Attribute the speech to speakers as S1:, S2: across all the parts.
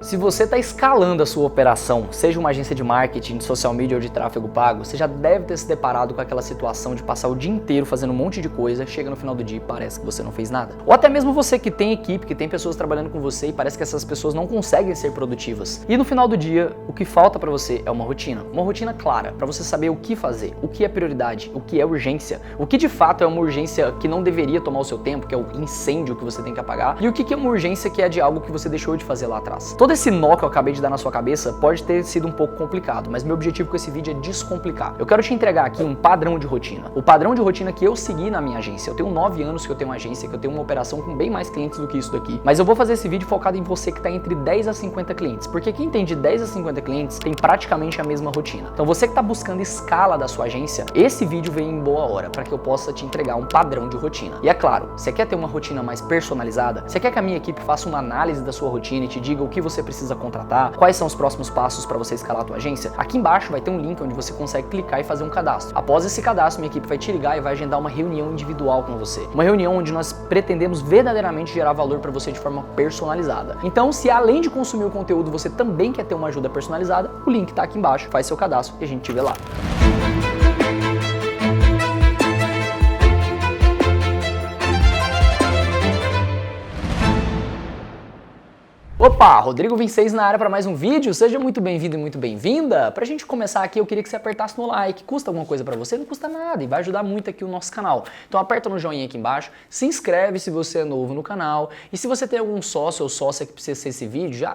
S1: Se você está escalando a sua operação, seja uma agência de marketing, de social media ou de tráfego pago, você já deve ter se deparado com aquela situação de passar o dia inteiro fazendo um monte de coisa, chega no final do dia e parece que você não fez nada. Ou até mesmo você que tem equipe, que tem pessoas trabalhando com você e parece que essas pessoas não conseguem ser produtivas. E no final do dia, o que falta para você é uma rotina clara, para você saber o que fazer, o que é prioridade, o que é urgência, o que de fato é uma urgência que não deveria tomar o seu tempo, que é o incêndio que você tem que apagar, e o que é uma urgência que é de algo que você deixou de fazer lá atrás. Todo esse nó que eu acabei de dar na sua cabeça pode ter sido um pouco complicado, mas meu objetivo com esse vídeo é descomplicar. Eu quero te entregar aqui um padrão de rotina. O padrão de rotina que eu segui na minha agência. Eu tenho 9 anos que eu tenho uma agência, que eu tenho uma operação com bem mais clientes do que isso daqui. Mas eu vou fazer esse vídeo focado em você que está entre 10 a 50 clientes, porque quem tem de 10 a 50 clientes tem praticamente a mesma rotina. Então você que está buscando escala da sua agência, esse vídeo vem em boa hora para que eu possa te entregar um padrão de rotina. E é claro, você quer ter uma rotina mais personalizada? Você quer que a minha equipe faça uma análise da sua rotina e te diga o que você precisa contratar, quais são os próximos passos para você escalar a tua agência? Aqui embaixo vai ter um link onde você consegue clicar e fazer um cadastro. Após esse cadastro, minha equipe vai te ligar e vai agendar uma reunião individual com você. Uma reunião onde nós pretendemos verdadeiramente gerar valor para você de forma personalizada. Então, se além de consumir o conteúdo, você também quer ter uma ajuda personalizada, o link tá aqui embaixo, faz seu cadastro e a gente te vê lá. Opa, Rodrigo 26 na área para mais um vídeo, seja muito bem-vindo e muito bem-vinda. Pra gente começar aqui, eu queria que você apertasse no like, custa alguma coisa para você? Não custa nada e vai ajudar muito aqui o nosso canal. Então aperta no joinha aqui embaixo, se inscreve se você é novo no canal e se você tem algum sócio ou sócia que precisa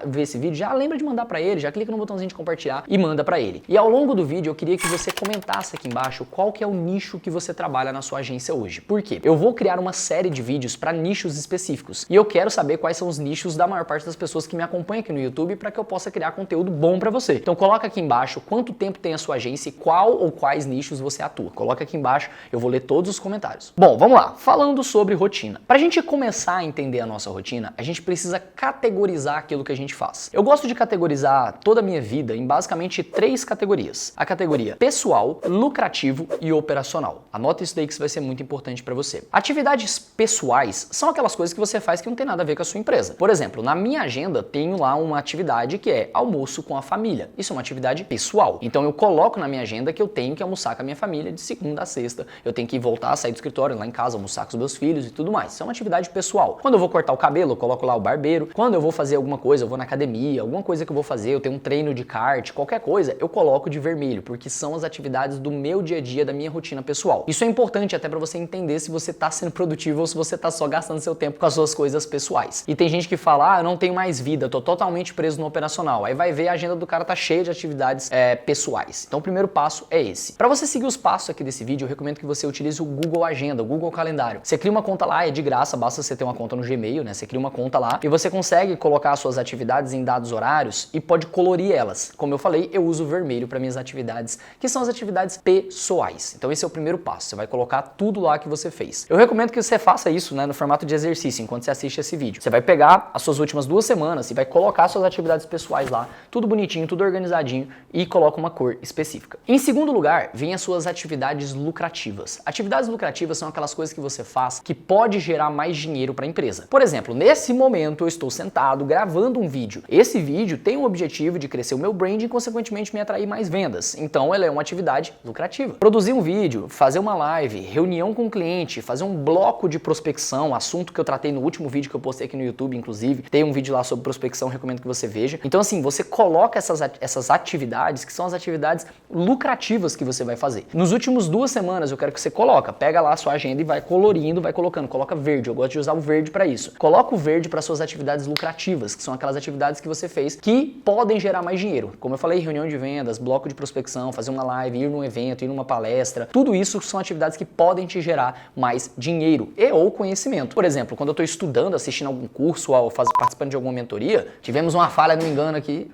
S1: ver esse vídeo, já lembra de mandar para ele, já clica no botãozinho de compartilhar e manda para ele. E ao longo do vídeo eu queria que você comentasse aqui embaixo qual que é o nicho que você trabalha na sua agência hoje. Por quê? Eu vou criar uma série de vídeos para nichos específicos e eu quero saber quais são os nichos da maior parte das pessoas que me acompanha aqui no YouTube para que eu possa criar conteúdo bom para você. Então coloca aqui embaixo quanto tempo tem a sua agência e qual ou quais nichos você atua. Coloca aqui embaixo, eu vou ler todos os comentários. Bom, vamos lá. Falando sobre rotina. Para a gente começar a entender a nossa rotina, a gente precisa categorizar aquilo que a gente faz. Eu gosto de categorizar toda a minha vida em basicamente 3 categorias. A categoria pessoal, lucrativo e operacional. Anota isso daí que isso vai ser muito importante para você. Atividades pessoais são aquelas coisas que você faz que não tem nada a ver com a sua empresa. Por exemplo, na minha agenda tenho lá uma atividade que é almoço com a família. Isso é uma atividade pessoal. Então eu coloco na minha agenda que eu tenho que almoçar com a minha família de segunda a sexta. Eu tenho que voltar a sair do escritório, lá em casa, almoçar com os meus filhos e tudo mais. Isso é uma atividade pessoal. Quando eu vou cortar o cabelo, eu coloco lá o barbeiro. Quando eu vou fazer alguma coisa, eu vou na academia, alguma coisa que eu vou fazer, eu tenho um treino de kart, qualquer coisa, eu coloco de vermelho, porque são as atividades do meu dia a dia, da minha rotina pessoal. Isso é importante até para você entender se você está sendo produtivo ou se você está só gastando seu tempo com as suas coisas pessoais. E tem gente que fala, eu não tenho mais vida, tô totalmente preso no operacional. Aí vai ver a agenda do cara tá cheia de atividades pessoais. Então o primeiro passo é esse. Para você seguir os passos aqui desse vídeo, eu recomendo que você utilize o Google Agenda, o Google Calendário. Você cria uma conta lá, é de graça, basta você ter uma conta no Gmail, né? Você cria uma conta lá e você consegue colocar as suas atividades em dados horários e pode colorir elas. Como eu falei, eu uso o vermelho para minhas atividades, que são as atividades pessoais. Então esse é o primeiro passo. Você vai colocar tudo lá que você fez. Eu recomendo que você faça isso, né, no formato de exercício enquanto você assiste esse vídeo. Você vai pegar as suas últimas 2 semanas e vai colocar suas atividades pessoais lá, tudo bonitinho, tudo organizadinho e coloca uma cor específica. Em segundo lugar, vem as suas atividades lucrativas. Atividades lucrativas são aquelas coisas que você faz que pode gerar mais dinheiro para a empresa. Por exemplo, nesse momento eu estou sentado gravando um vídeo. Esse vídeo tem o objetivo de crescer o meu branding e consequentemente me atrair mais vendas. Então ela é uma atividade lucrativa. Produzir um vídeo, fazer uma live, reunião com o cliente, fazer um bloco de prospecção, assunto que eu tratei no último vídeo que eu postei aqui no YouTube, inclusive, tem um vídeo lá sobre prospecção, recomendo que você veja. Então assim, você coloca essas atividades que são as atividades lucrativas que você vai fazer. Nos últimos 2 semanas eu quero que você pega lá a sua agenda e vai colorindo, vai colocando, coloca verde, eu gosto de usar o verde para isso. Coloca o verde para suas atividades lucrativas, que são aquelas atividades que você fez que podem gerar mais dinheiro. Como eu falei, reunião de vendas, bloco de prospecção, fazer uma live, ir num evento, ir numa palestra, tudo isso são atividades que podem te gerar mais dinheiro e ou conhecimento. Por exemplo, quando eu estou estudando, assistindo algum curso ou participando de alguma mentoria, tivemos uma falha, não me engano aqui.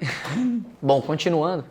S1: Bom, continuando.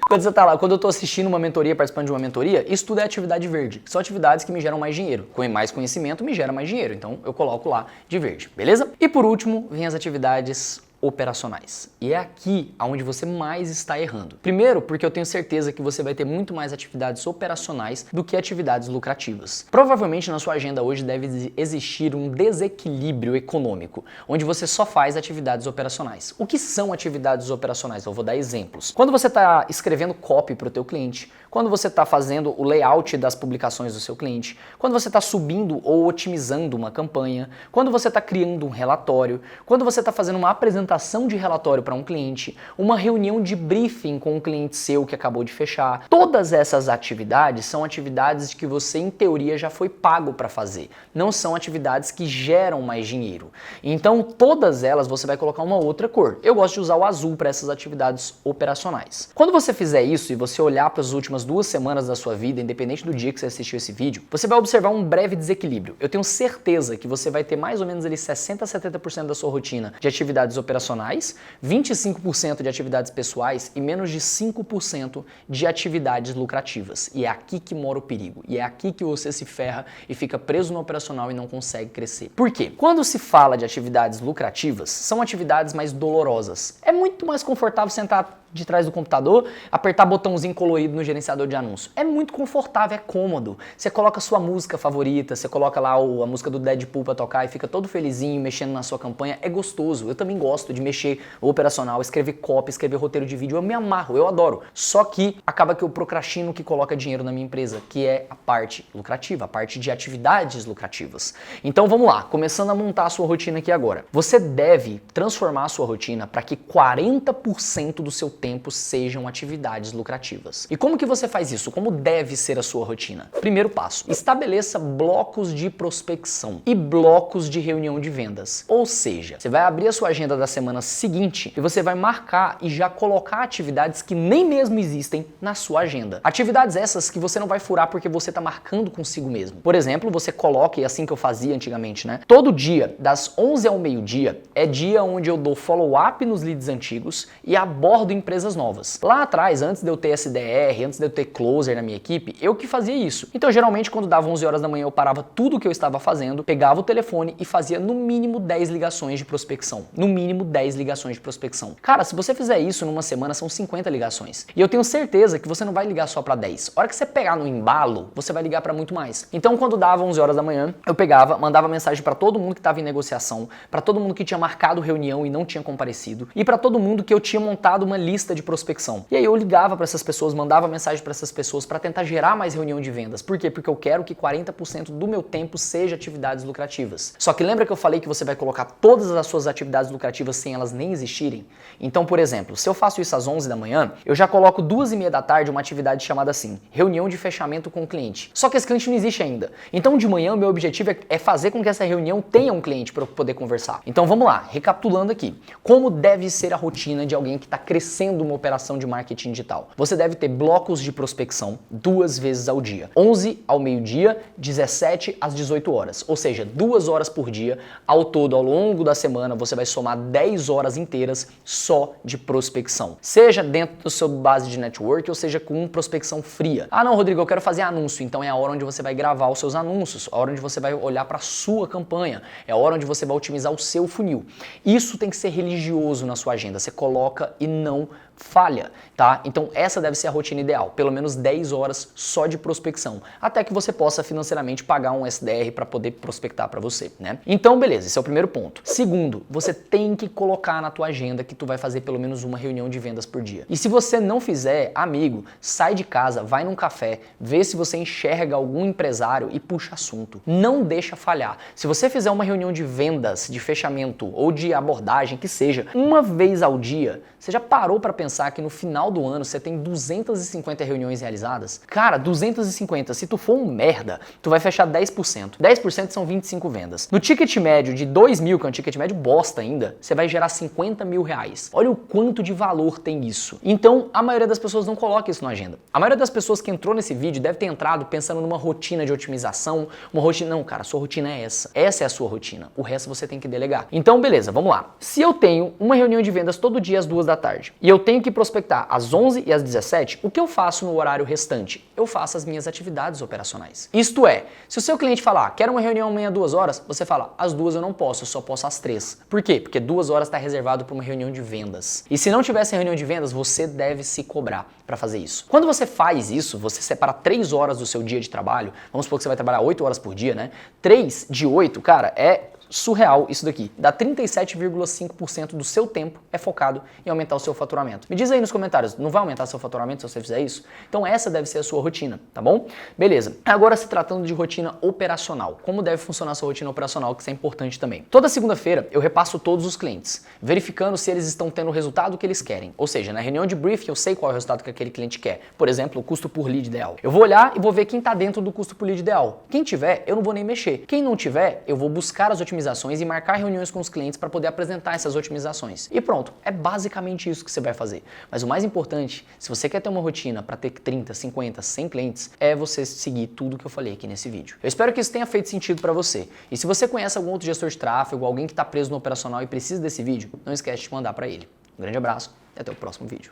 S1: Quando você tá lá, quando eu tô assistindo uma mentoria, participando de uma mentoria, isso tudo é atividade verde. São atividades que me geram mais dinheiro. Com mais conhecimento me gera mais dinheiro. Então eu coloco lá de verde, beleza? E por último, vem as atividades operacionais. E é aqui onde você mais está errando. Primeiro, porque eu tenho certeza que você vai ter muito mais atividades operacionais do que atividades lucrativas. Provavelmente na sua agenda hoje deve existir um desequilíbrio econômico, onde você só faz atividades operacionais. O que são atividades operacionais? Eu vou dar exemplos. Quando você está escrevendo copy para o teu cliente, quando você está fazendo o layout das publicações do seu cliente, quando você está subindo ou otimizando uma campanha, quando você está criando um relatório, quando você está fazendo uma apresentação de relatório para um cliente, uma reunião de briefing com um cliente seu que acabou de fechar. Todas essas atividades são atividades que você, em teoria, já foi pago para fazer. Não são atividades que geram mais dinheiro. Então, todas elas você vai colocar uma outra cor. Eu gosto de usar o azul para essas atividades operacionais. Quando você fizer isso e você olhar para as últimas 2 semanas da sua vida, independente do dia que você assistiu esse vídeo, você vai observar um breve desequilíbrio. Eu tenho certeza que você vai ter mais ou menos ali 60 a 70% da sua rotina de atividades operacionais, 25% de atividades pessoais e menos de 5% de atividades lucrativas. E é aqui que mora o perigo. E é aqui que você se ferra e fica preso no operacional e não consegue crescer. Por quê? Quando se fala de atividades lucrativas, são atividades mais dolorosas. É muito mais confortável sentar de trás do computador, apertar botãozinho colorido no gerenciador de anúncio. É muito confortável, é cômodo. Você coloca a sua música favorita, você coloca lá a música do Deadpool pra tocar e fica todo felizinho mexendo na sua campanha. É gostoso. Eu também gosto de mexer no operacional, escrever copy, escrever roteiro de vídeo. Eu me amarro, eu adoro. Só que acaba que eu procrastino o que coloca dinheiro na minha empresa, que é a parte lucrativa, a parte de atividades lucrativas. Então vamos lá, começando a montar a sua rotina aqui agora. Você deve transformar a sua rotina para que 40% do seu tempo sejam atividades lucrativas. E como que você faz isso? Como deve ser a sua rotina? Primeiro passo, estabeleça blocos de prospecção e blocos de reunião de vendas. Ou seja, você vai abrir a sua agenda da semana seguinte e você vai marcar e já colocar atividades que nem mesmo existem na sua agenda. Atividades essas que você não vai furar porque você está marcando consigo mesmo. Por exemplo, você coloca, e assim que eu fazia antigamente, né? Todo dia, das 11 ao meio-dia, é dia onde eu dou follow-up nos leads antigos e abordo empresas novas. Lá atrás, antes de eu ter SDR, antes de eu ter closer na minha equipe, eu que fazia isso. Então, geralmente, quando dava 11 horas da manhã, eu parava tudo o que eu estava fazendo, pegava o telefone e fazia no mínimo 10 ligações de prospecção. No mínimo 10 ligações de prospecção. Cara, se você fizer isso numa semana, são 50 ligações. E eu tenho certeza que você não vai ligar só para 10. A hora que você pegar no embalo, você vai ligar para muito mais. Então, quando dava 11 horas da manhã, eu pegava, mandava mensagem para todo mundo que estava em negociação, para todo mundo que tinha marcado reunião e não tinha comparecido, e para todo mundo que eu tinha montado uma lista de prospecção. E aí eu ligava para essas pessoas, mandava mensagem para essas pessoas para tentar gerar mais reunião de vendas. Por quê? Porque eu quero que 40% do meu tempo seja atividades lucrativas. Só que lembra que eu falei que você vai colocar todas as suas atividades lucrativas sem elas nem existirem? Então, por exemplo, se eu faço isso às 11 da manhã, eu já coloco 2h30 da tarde uma atividade chamada assim, reunião de fechamento com o cliente. Só que esse cliente não existe ainda. Então, de manhã, o meu objetivo é fazer com que essa reunião tenha um cliente para eu poder conversar. Então, vamos lá, recapitulando aqui. Como deve ser a rotina de alguém que está crescendo uma operação de marketing digital? Você deve ter blocos de prospecção 2 vezes ao dia. 11 ao meio-dia, 17 às 18 horas. Ou seja, 2 horas por dia. Ao todo, ao longo da semana, você vai somar 10 horas inteiras só de prospecção. Seja dentro do seu base de network ou seja com prospecção fria. Ah não, Rodrigo, eu quero fazer anúncio. Então é a hora onde você vai gravar os seus anúncios, a hora onde você vai olhar para a sua campanha, é a hora onde você vai otimizar o seu funil. Isso tem que ser religioso na sua agenda. Você coloca e não falha, tá? Então essa deve ser a rotina ideal, pelo menos 10 horas só de prospecção, até que você possa financeiramente pagar um SDR para poder prospectar para você, né? Então beleza, esse é o primeiro ponto. Segundo, você tem que colocar na tua agenda que tu vai fazer pelo menos uma reunião de vendas por dia. E se você não fizer, amigo, sai de casa, vai num café, vê se você enxerga algum empresário e puxa assunto. Não deixa falhar. Se você fizer uma reunião de vendas, de fechamento ou de abordagem, que seja, uma vez ao dia, você já parou para pensar que no final do ano você tem 250 reuniões realizadas? Cara, 250, se tu for um merda, tu vai fechar 10%. 10% são 25 vendas. No ticket médio de 2 mil, que é um ticket médio bosta ainda, você vai gerar 50 mil reais. Olha o quanto de valor tem isso. Então, a maioria das pessoas não coloca isso na agenda. A maioria das pessoas que entrou nesse vídeo deve ter entrado pensando numa rotina de otimização, uma rotina... Não, cara, a sua rotina é essa. Essa é a sua rotina. O resto você tem que delegar. Então, beleza, vamos lá. Se eu tenho uma reunião de vendas todo dia às 2 da tarde e eu eu tenho que prospectar às 11 e às 17, o que eu faço no horário restante? Eu faço as minhas atividades operacionais. Isto é, se o seu cliente falar, quero uma reunião amanhã 2 horas, você fala, às 2 eu não posso, eu só posso às 3. Por quê? Porque 2 horas está reservado para uma reunião de vendas. E se não tivesse reunião de vendas, você deve se cobrar para fazer isso. Quando você faz isso, você separa 3 horas do seu dia de trabalho, vamos supor que você vai trabalhar 8 horas por dia, né? 3 de 8, cara, é surreal isso daqui. Dá 37,5% do seu tempo é focado em aumentar o seu faturamento. Me diz aí nos comentários, não vai aumentar seu faturamento se você fizer isso? Então essa deve ser a sua rotina, tá bom? Beleza. Agora se tratando de rotina operacional. Como deve funcionar a sua rotina operacional, que isso é importante também. Toda segunda-feira eu repasso todos os clientes, verificando se eles estão tendo o resultado que eles querem. Ou seja, na reunião de briefing eu sei qual é o resultado que aquele cliente quer. Por exemplo, o custo por lead ideal. Eu vou olhar e vou ver quem está dentro do custo por lead ideal. Quem tiver, eu não vou nem mexer. Quem não tiver, eu vou buscar as otimizações e marcar reuniões com os clientes para poder apresentar essas otimizações. E pronto, é basicamente isso que você vai fazer. Mas o mais importante, se você quer ter uma rotina para ter 30, 50, 100 clientes, é você seguir tudo que eu falei aqui nesse vídeo. Eu espero que isso tenha feito sentido para você. E se você conhece algum outro gestor de tráfego, alguém que está preso no operacional e precisa desse vídeo, não esquece de mandar para ele. Um grande abraço e até o próximo vídeo.